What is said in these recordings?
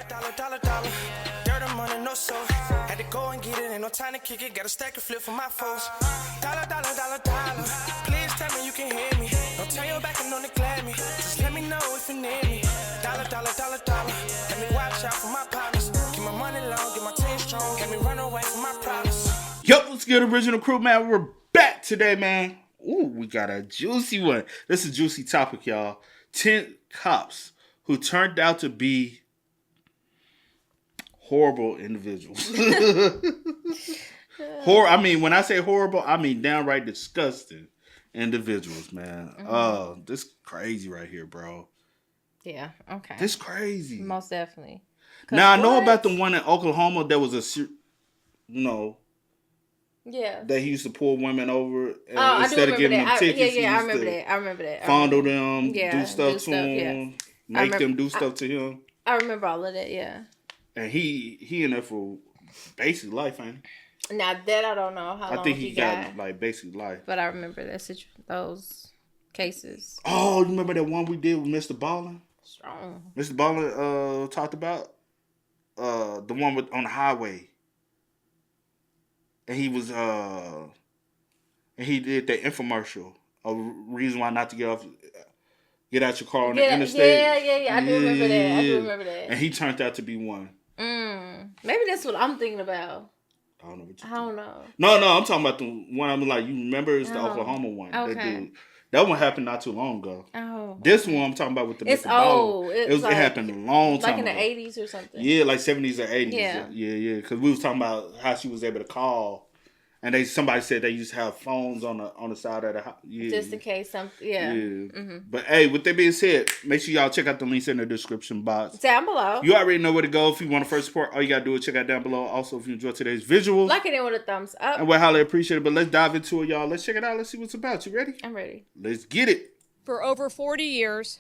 dollar. Dirt and money, no soul. Had to go and get it, ain't no time to kick it. Got a stack of flip for my foes. Dollar. Please tell me you can hear me. Don't turn your back and don't neglect me. Just let me know if you need me. Dollar. Let me watch out for my partners. Keep my money long, get my team strong. Let me run away from my problems. Yup, what's good, original crew, man? We're back today, man. Ooh, we got a juicy one. This is a juicy topic, y'all. 10 cops who turned out to be horrible individuals. When I say horrible, I mean downright disgusting individuals, man. Mm-hmm. This crazy right here, bro. Yeah, okay. This crazy. Most definitely. Now, I know about the one in Oklahoma that was yeah, that he used to pull women over and I instead of giving them tickets. I remember that. Fondle them, do stuff to them, make them do stuff to him. I remember all of that, yeah. And he in there for basic life, ain't he? Now that I don't know how long I think he got like basic life. But I remember those cases. Oh, you remember that one we did with Mr. Ballin? Strong. Mr. Ballin talked about the one on the highway. And he was and he did that infomercial, a reason why not to get out your car on the interstate. Yeah. I do remember that. And he turned out to be one. Maybe that's what I'm thinking about. I don't know what I don't know. No, I'm talking about the one. I'm like, you remember? It's the Oklahoma one. Okay. That one happened not too long ago. Oh. This one I'm talking about with the It's Mr. old. It happened a long time ago. Like in the 80s or something. Yeah, like 70s or 80s. Yeah. Because we was talking about how she was able to call. And somebody said they used to have phones on the side of the house. Yeah. Just in case something. Yeah. Mm-hmm. But hey, with that being said, make sure y'all check out the links in the description box. Down below. You already know where to go. If you want to first support, all you got to do is check out down below. Also, if you enjoyed today's visuals. Like it in with a thumbs up. And we're highly appreciated. But let's dive into it, y'all. Let's check it out. Let's see what's about. You ready? I'm ready. Let's get it. For over 40 years,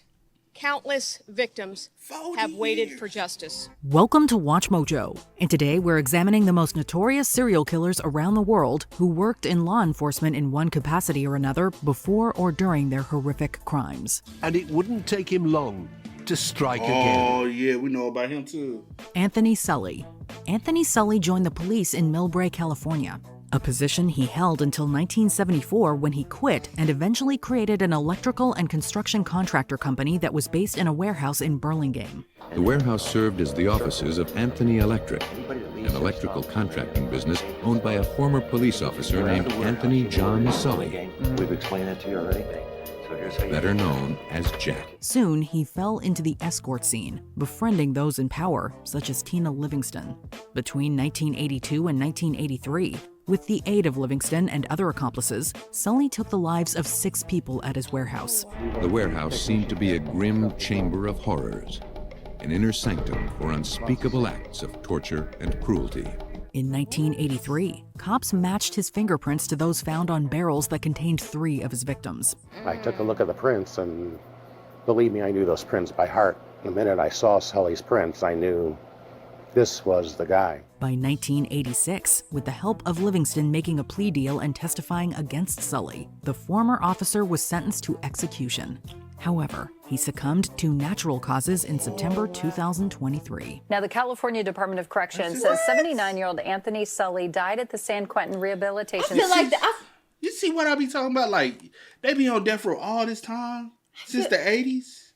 countless victims have waited for justice. Welcome to Watch Mojo, and today we're examining the most notorious serial killers around the world who worked in law enforcement in one capacity or another before or during their horrific crimes. And it wouldn't take him long to strike again. Oh, yeah, we know about him too. Anthony Sully. Anthony Sully joined the police in Millbrae, California, a position he held until 1974 when he quit and eventually created an electrical and construction contractor company that was based in a warehouse in Burlingame. The warehouse served as the offices of Anthony Electric, an electrical contracting business owned by a former police officer named Anthony John Sully. We've explained that to you already. So here's how you better known as Jack. Soon, he fell into the escort scene, befriending those in power, such as Tina Livingston. Between 1982 and 1983, with the aid of Livingston and other accomplices, Sully took the lives of 6 people at his warehouse. The warehouse seemed to be a grim chamber of horrors, an inner sanctum for unspeakable acts of torture and cruelty. In 1983, cops matched his fingerprints to those found on barrels that contained 3 of his victims. I took a look at the prints, and believe me, I knew those prints by heart. The minute I saw Sully's prints, I knew this was the guy. By 1986, with the help of Livingston making a plea deal and testifying against Sully, the former officer was sentenced to execution. However, he succumbed to natural causes in September 2023. Now, the California Department of Corrections says 79-year-old Anthony Sully died at the San Quentin Rehabilitation Center. You see what I be talking about? Like, they be on death row all this time, since the 80s.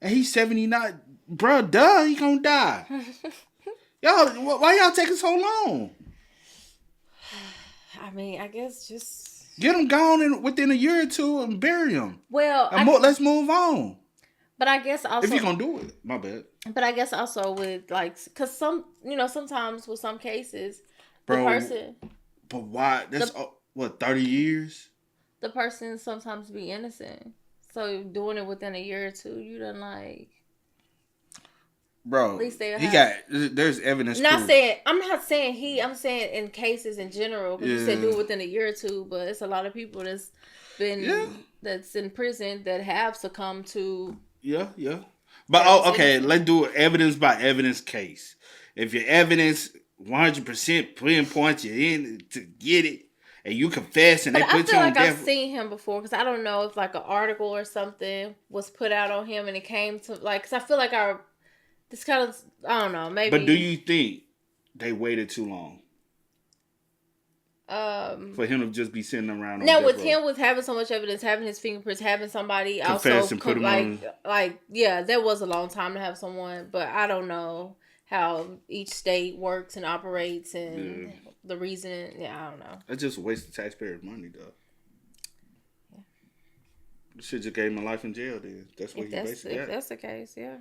And he's 79. Bro, duh, he gonna die. Y'all, why y'all taking so long? I mean, I guess just... Get him gone within a year or two and bury him. Well, let's move on. But I guess also... If you're gonna do it, my bad. But I guess also with, like... Because sometimes with some cases, Bro, the person... But why? That's, 30 years? The person sometimes be innocent. So doing it within a year or two, you done like... Bro, at least there's evidence. I'm not saying I'm saying in cases in general, because you said do it within a year or two, but it's a lot of people that's that's in prison that have succumbed to. Yeah. But okay, let's do an evidence by evidence case. If your evidence 100% pinpoints you in to get it, and you confess and they put you on death. I've seen him before, because I don't know if like an article or something was put out on him and it came to like, because I feel like It's kind of, I don't know, maybe. But do you think they waited too long? For him to just be sitting around on now death with row? him with having so much evidence, having his fingerprints, having somebody Confess also and put him like yeah, that was a long time to have someone, but I don't know how each state works and operates and the reason. Yeah, I don't know. That's just a waste of taxpayers' money, though. You should just gave him a life in jail. Then that's what he basically If got. that's the case, yeah.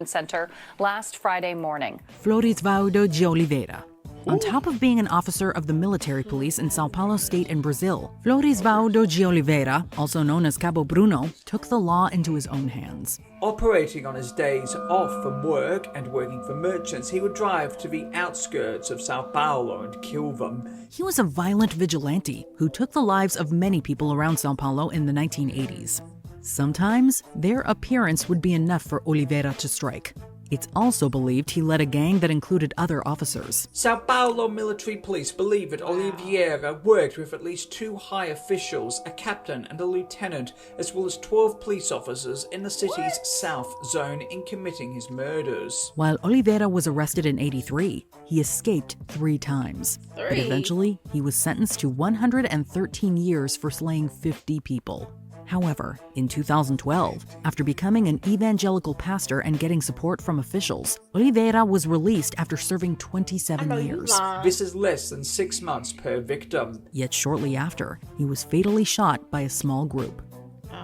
Center last Friday morning. Florisvaldo de Oliveira. On top of being an officer of the military police in Sao Paulo state in Brazil, Florisvaldo de Oliveira, also known as Cabo Bruno, took the law into his own hands. Operating on his days off from work and working for merchants, he would drive to the outskirts of Sao Paulo and kill them. He was a violent vigilante who took the lives of many people around Sao Paulo in the 1980s. Sometimes, their appearance would be enough for Oliveira to strike. It's also believed he led a gang that included other officers. Sao Paulo military police believe that Oliveira worked with at least 2 high officials, a captain and a lieutenant, as well as 12 police officers in the city's south zone in committing his murders. While Oliveira was arrested in '83, he escaped 3 times. But eventually, he was sentenced to 113 years for slaying 50 people. However, in 2012, after becoming an evangelical pastor and getting support from officials, Oliveira was released after serving 27 years. This is less than 6 months per victim. Yet shortly after, he was fatally shot by a small group.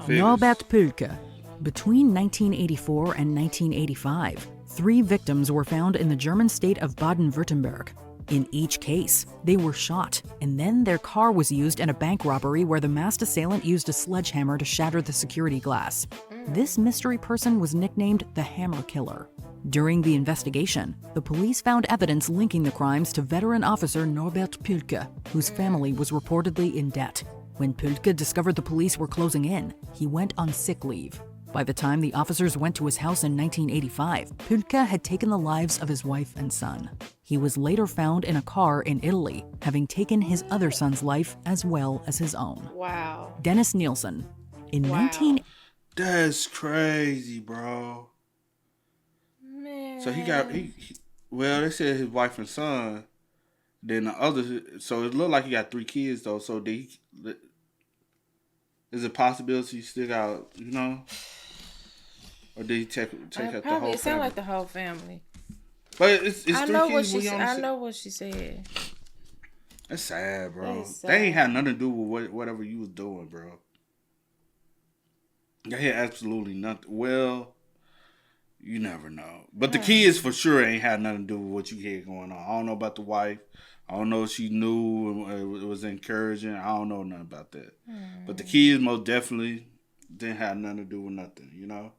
Norbert Pülke. Between 1984 and 1985, 3 victims were found in the German state of Baden-Württemberg. In each case, they were shot, and then their car was used in a bank robbery where the masked assailant used a sledgehammer to shatter the security glass. This mystery person was nicknamed the Hammer Killer. During the investigation, the police found evidence linking the crimes to veteran officer Norbert Pülke, whose family was reportedly in debt. When Pülke discovered the police were closing in, he went on sick leave. By the time the officers went to his house in 1985, Pülke had taken the lives of his wife and son. He was later found in a car in Italy, having taken his other son's life as well as his own. Wow. Dennis Nielsen. In That's crazy, bro. Man. So well, they said his wife and son. Then the other, so it looked like he got 3 kids though. So is it possibility he still got, or did he take out the whole family? It sounded like the whole family. But it's I 3 know kids. I know what she said. That's sad, bro. That is sad. They ain't had nothing to do with whatever you was doing, bro. They had absolutely nothing. Well, you never know. But the kids for sure ain't had nothing to do with what you had going on. I don't know about the wife. I don't know if she knew it was encouraging. I don't know nothing about that. But the kids most definitely didn't have nothing to do with nothing,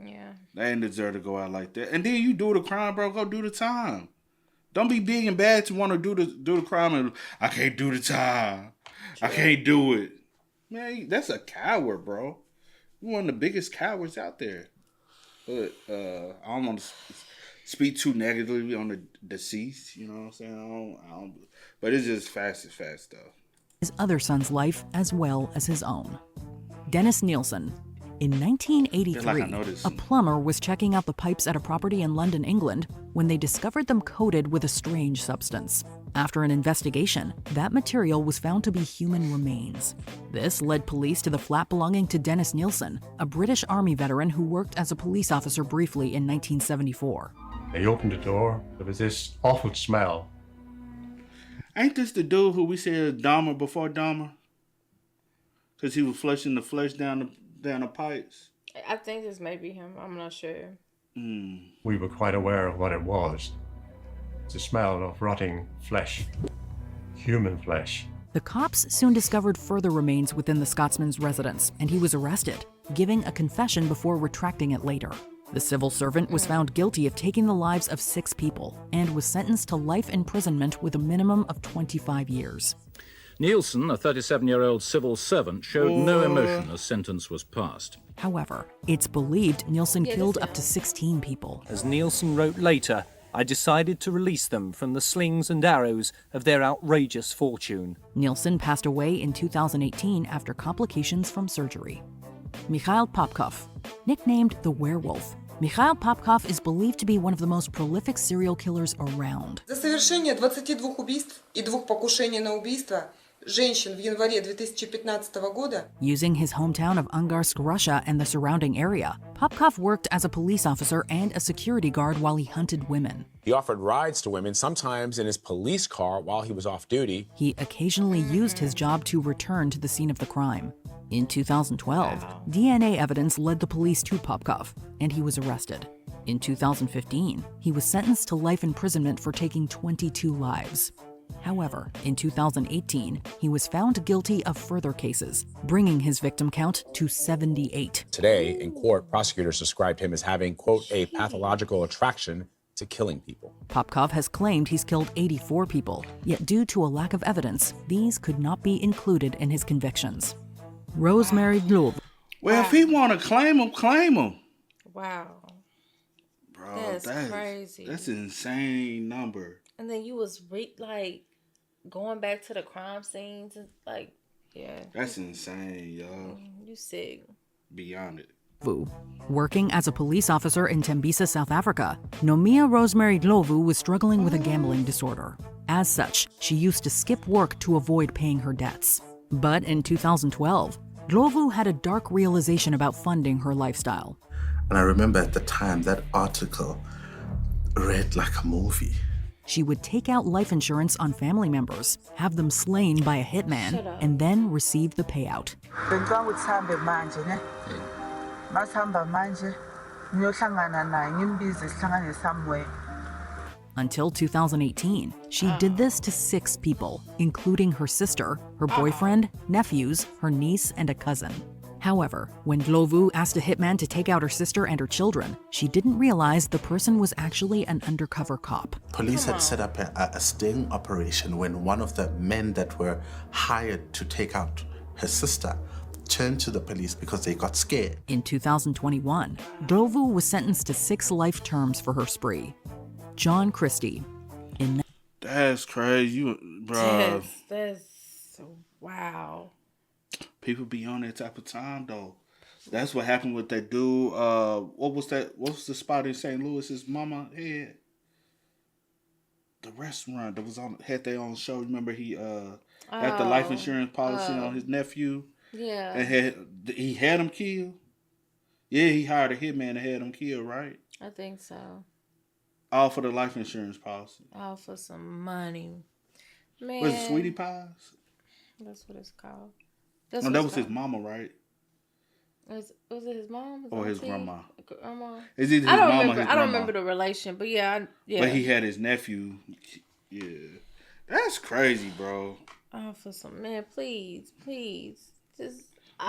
Yeah. They ain't deserve to go out like that. And then you do the crime, bro. Go do the time. Don't be big and bad to want to do the crime and I can't do the time. I can't do it. Man, that's a coward, bro. You're one of the biggest cowards out there. But I don't want to speak too negatively on the deceased. You know what I'm saying? I don't. But it's just fast stuff. His other son's life as well as his own. Dennis Nielsen. In 1983, a plumber was checking out the pipes at a property in London, England, when they discovered them coated with a strange substance. After an investigation, that material was found to be human remains. This led police to the flat belonging to Dennis Nielsen, a British Army veteran who worked as a police officer briefly in 1974. They opened the door. There was this awful smell. Ain't this the dude who we said Dahmer before Dahmer? Because he was flushing the flesh down the pipes. I think this may be him. I'm not sure. We were quite aware of what it was. It's a smell of rotting flesh. Human flesh. The cops soon discovered further remains within the Scotsman's residence, and he was arrested, giving a confession before retracting it later. The civil servant was found guilty of taking the lives of 6 people and was sentenced to life imprisonment with a minimum of 25 years. Nielsen, a 37-year-old civil servant, showed no emotion as sentence was passed. However, it's believed Nielsen killed up to 16 people. As Nielsen wrote later, I decided to release them from the slings and arrows of their outrageous fortune. Nielsen passed away in 2018 after complications from surgery. Mikhail Popkov, nicknamed the Werewolf, Mikhail Popkov is believed to be one of the most prolific serial killers around. За совершение 22 убийств и 2 покушений на убийство женщин в январе 2015 года. Using his hometown of Angarsk, Russia and the surrounding area, Popkov worked as a police officer and a security guard while he hunted women. He offered rides to women, sometimes in his police car while he was off duty. He occasionally used his job to return to the scene of the crime. In 2012, DNA evidence led the police to Popkov, and he was arrested. In 2015, he was sentenced to life imprisonment for taking 22 lives. However, in 2018, he was found guilty of further cases, bringing his victim count to 78. Today, in court, prosecutors described him as having, quote, a pathological attraction to killing people. Popkov has claimed he's killed 84 people, yet due to a lack of evidence, these could not be included in his convictions. Rosemary Glove. Well, if he want to claim him, claim him. Wow. Bro, that's crazy. That's an insane number. And then you was like going back to the crime scenes and like, yeah. That's insane, yo. You sick. Beyond it. Working as a police officer in Tembisa, South Africa, Nomia Rosemary Glovu was struggling with a gambling disorder. As such, she used to skip work to avoid paying her debts. But in 2012, Glovu had a dark realization about funding her lifestyle. And I remember at the time that article read like a movie. She would take out life insurance on family members, have them slain by a hitman, and then receive the payout. Until 2018, she did this to 6 people, including her sister, her boyfriend, nephews, her niece, and a cousin. However, when Glovu asked a hitman to take out her sister and her children, she didn't realize the person was actually an undercover cop. Police had set up a sting operation when one of the men that were hired to take out her sister turned to the police because they got scared. In 2021, Glovu was sentenced to 6 life terms for her spree. John Christie. That's crazy, bro. That's wow. People be on that type of time though. That's what happened with that dude. What was that? What was the spot in St. Louis his mama had? The restaurant that was had their own show. Remember he had the life insurance policy on his nephew. Yeah. And he had him killed. Yeah, he hired a hitman and had him killed, right? I think so. All for the life insurance policy. All for some money. Man. Was it Sweetie Pies? That's what it's called. No, that was his mama, right? Was it his mom? Or his grandma? Grandma. Is it his mama or his grandma? I don't remember the relation, but yeah. But he had his nephew. Yeah. That's crazy, bro. Oh, for some man, please. Just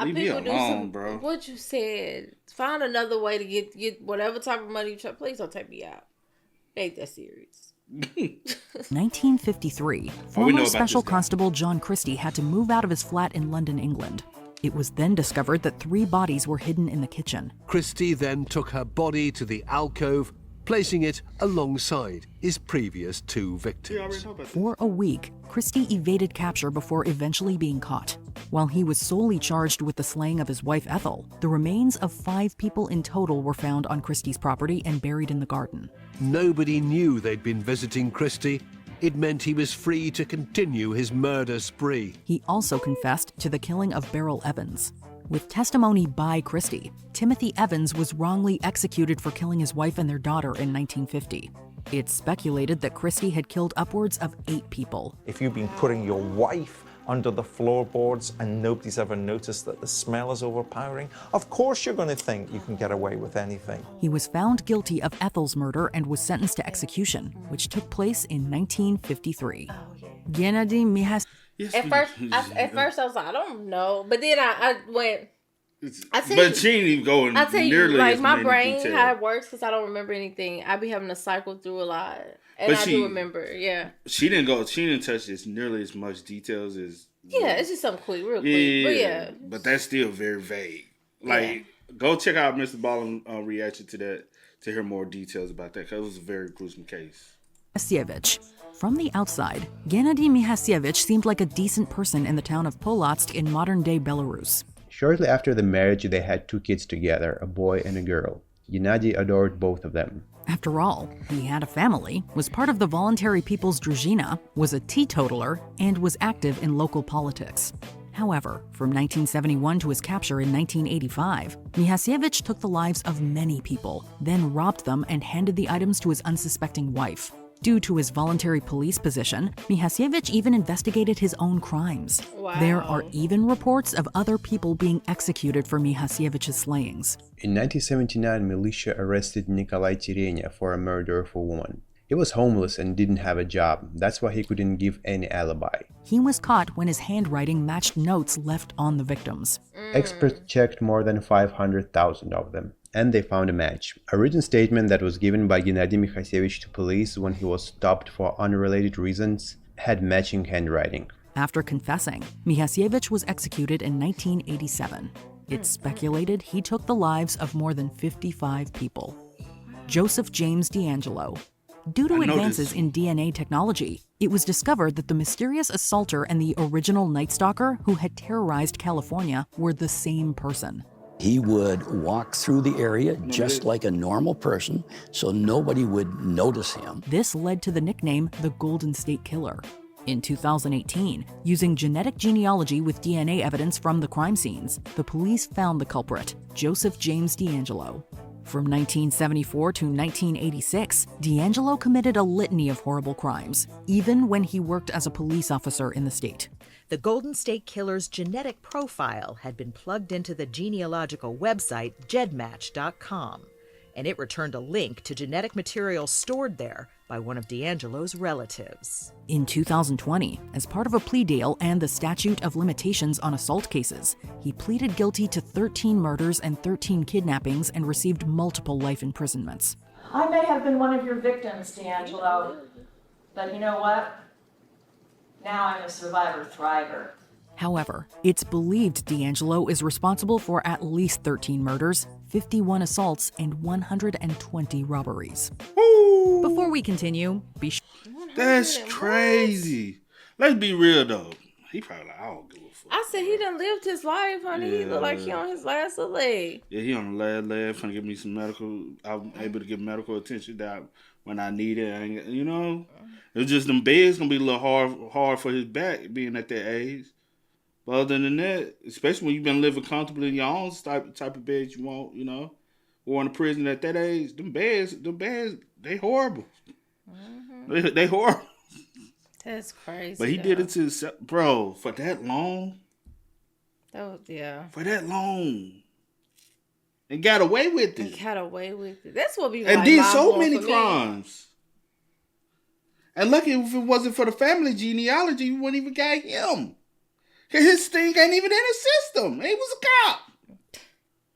leave me alone, bro. What you said. Find another way to get whatever type of money you try. Please don't take me out. Ain't that serious. 1953, former Special Constable John Christie had to move out of his flat in London, England. It was then discovered that 3 bodies were hidden in the kitchen. Christie then took her body to the alcove, placing it alongside his previous 2 victims. For a week, Christie evaded capture before eventually being caught. While he was solely charged with the slaying of his wife Ethel, the remains of 5 people in total were found on Christie's property and buried in the garden. Nobody knew they'd been visiting Christie. It meant he was free to continue his murder spree. He also confessed to the killing of Beryl Evans. With testimony by Christie, Timothy Evans was wrongly executed for killing his wife and their daughter in 1950. It's speculated that Christie had killed upwards of 8 people. If you've been putting your wife under the floorboards and nobody's ever noticed that the smell is overpowering, of course you're going to think you can get away with anything. He was found guilty of Ethel's murder and was sentenced to execution, which took place in 1953. Gennady Mihas. At first I was like, I don't know, but then I went. But she didn't even go in nearly like as my many brain details. how it works because I don't remember anything. I be having to cycle through a lot, and I do remember. Yeah, she didn't touch this nearly as much details as. Yeah, it's just something quick, real quick. But that's still very vague. Like, go check out Mr. Ballin' reaction to that to hear more details about that because it was a very gruesome case. Mihasiewicz. From the outside, Gennady Mihasiewicz seemed like a decent person in the town of Polotsk in modern-day Belarus. Shortly after the marriage, they had 2 kids together, a boy and a girl. Gennady adored both of them. After all, he had a family, was part of the Voluntary People's Druzhina, was a teetotaler, and was active in local politics. However, from 1971 to his capture in 1985, Mihasiewicz took the lives of many people, then robbed them and handed the items to his unsuspecting wife. Due to his voluntary police position, Mihasiewicz even investigated his own crimes. Wow. There are even reports of other people being executed for Mihasiewicz's slayings. In 1979, militia arrested Nikolai Tirenia for a murder of a woman. He was homeless and didn't have a job. That's why he couldn't give any alibi. He was caught when his handwriting matched notes left on the victims. Experts checked more than 500,000 of them, and they found a match. A written statement that was given by Gennady Mihasiewicz to police when he was stopped for unrelated reasons had matching handwriting. After confessing, Mihasiewicz was executed in 1987. It's speculated he took the lives of more than 55 people. Joseph James D'Angelo. Due to advances in DNA technology, it was discovered that the mysterious assaulter and the original Night Stalker who had terrorized California were the same person. He would walk through the area just like a normal person, so nobody would notice him. This led to the nickname the Golden State Killer. In 2018, using genetic genealogy with DNA evidence from the crime scenes, the police found the culprit, Joseph James D'Angelo. From 1974 to 1986, D'Angelo committed a litany of horrible crimes, even when he worked as a police officer in the state. The Golden State Killer's genetic profile had been plugged into the genealogical website gedmatch.com, and it returned a link to genetic material stored there by one of D'Angelo's relatives. In 2020, as part of a plea deal and the statute of limitations on assault cases, he pleaded guilty to 13 murders and 13 kidnappings and received multiple life imprisonments. I may have been one of your victims, D'Angelo, but you know what? Now I'm a survivor thriver. However, it's believed D'Angelo is responsible for at least 13 murders, 51 assaults, and 120 robberies. Woo! Before we continue, be sure. That's crazy. Let's be real though. He probably like, I don't give a fuck. I said he done lived his life, honey. He look like he on his last leg. Yeah, he on the last leg, trying to give me some medical. I'm able to get medical attention that when I need it. I ain't, you know, it's just them beds gonna be a little hard for his back being at that age. But other than that, especially when you've been living comfortably in your own type of bed you want, you know, or in a prison at that age, them beds, they horrible. Mm-hmm. They horrible. That's crazy. But he did it to himself, bro, for that long. Yeah. For that long. And got away with it. He got away with it. That's what we and did so many crimes. And lucky if it wasn't for the family genealogy, we wouldn't even got him. His thing ain't even in the system. He was a cop.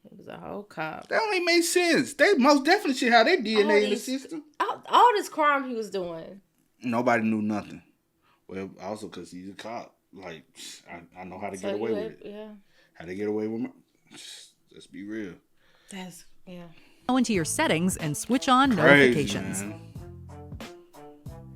He was a whole cop. That don't even make sense. They most definitely should have their DNA in the system. All this crime he was doing. Nobody knew nothing. Well, also because he's a cop. Like, I know how to get away with it. Yeah. How to get away with my... Let's be real. Go into your settings and switch on Crazy, notifications. Man.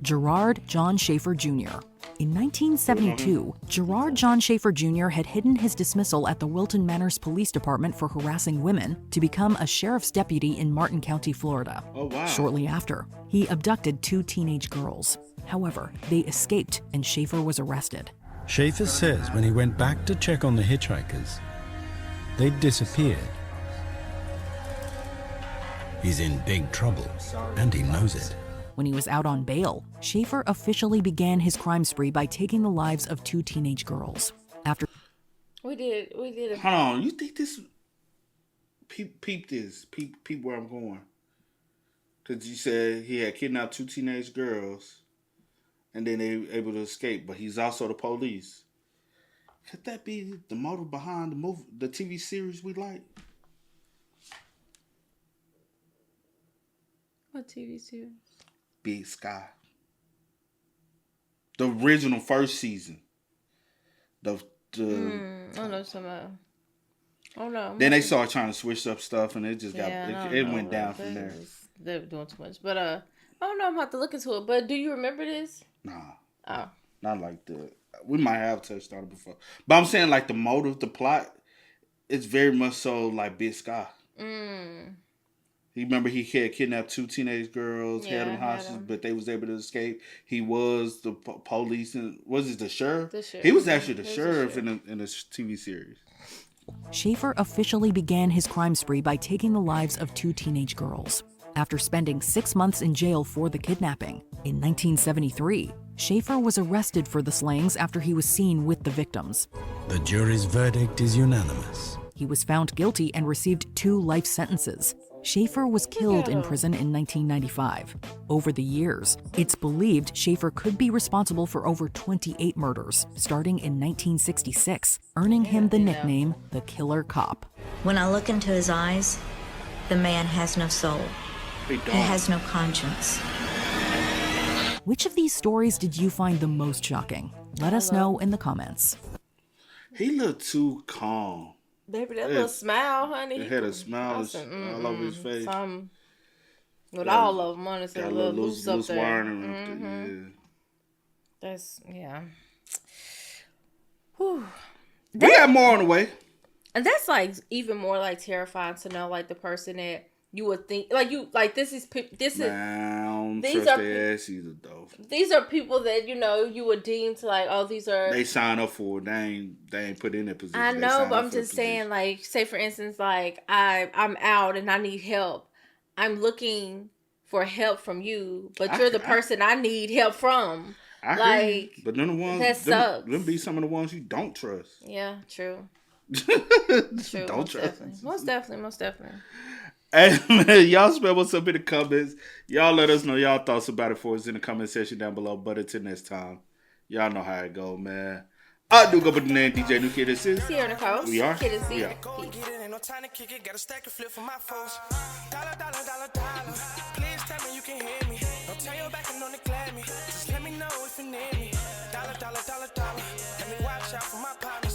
Gerard John Schaefer Jr. In 1972, Gerard John Schaefer Jr. had hidden his dismissal at the Wilton Manors Police Department for harassing women to become a sheriff's deputy in Martin County, Florida. Oh, wow. Shortly after, he abducted 2 teenage girls. However, they escaped and Schaefer was arrested. Schaefer says when he went back to check on the hitchhikers, they'd disappeared. He's in big trouble, and he knows it. When he was out on bail, Schaefer officially began his crime spree by taking the lives of 2 teenage girls. After we did. Hold on, you think this? Peep this. Peep where I'm going. Because you said he had kidnapped 2 teenage girls, and then they were able to escape. But he's also the police. Could that be the motive behind the TV series we like? What TV series? Big Sky. The original first season. I don't know something about. Oh no. Then they started trying to switch up stuff, and it just it went down from there. They were doing too much, but I don't know. I'm gonna have to look into it. But do you remember this? Nah. Oh. Not like that. We might have touched on it before, but I'm saying like the motive, the plot, it's very much so like Big Sky. He had kidnapped 2 teenage girls, held them hostage, but they was able to escape. He was the police, and was it the sheriff? The sheriff. He was actually the sheriff in a TV series. Schaefer officially began his crime spree by taking the lives of 2 teenage girls. After spending 6 months in jail for the kidnapping, in 1973, Schaefer was arrested for the slayings after he was seen with the victims. The jury's verdict is unanimous. He was found guilty and received 2 life sentences. Schaefer was killed in prison in 1995. Over the years, it's believed Schaefer could be responsible for over 28 murders, starting in 1966, earning him the nickname the Killer Cop. When I look into his eyes, the man has no soul. He has no conscience. Which of these stories did you find the most shocking? Let us know in the comments. He looked too calm. Baby, that little smile, honey. He had a smile all over his face. With all of them, honestly, a little loose up there. Yeah. That's, yeah. We got more on the way. And that's like even more like terrifying to know like the person that you would think these are people that you would deem to like, oh, these are they sign up for it. They ain't put in that position. I know, but I'm just saying, like, say for instance, like I'm out and I need help. I'm looking for help from you, but you're the person I need help from. But none of the ones that sucks. Them be some of the ones you don't trust. Yeah, true. True. Don't trust. Most definitely. Hey, man, y'all spell what's up in the comments. Y'all let us know y'all thoughts about it for us in the comment section down below. But until next time, y'all know how it go, man. I do go by the name DJ New Kid. This is Sierra Nicole. We are. Kid and We are. Ain't no time to kick it. Got a stack of flip for my folks. Dollar. Please tell me you can hear me. Don't tell your back and don't declare me. Just let me know if you need me. Dollar. Let me watch out for my partners.